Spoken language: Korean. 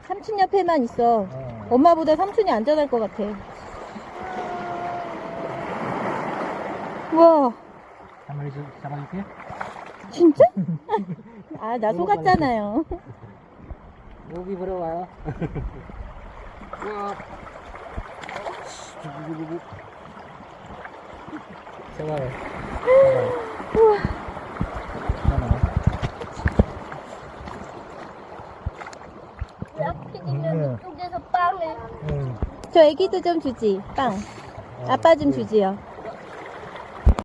삼촌 옆에만 있어. 엄마보다 삼촌이 안전할 것 같아. 우와. 잡아줄게. 진짜? 아, 나 속았잖아요. 여기 보러 와요. 우와. 제발. 우와. 라피디는 이쪽에서 빵을. 저 애기도 좀 주지, 빵. 아빠 좀 주지요.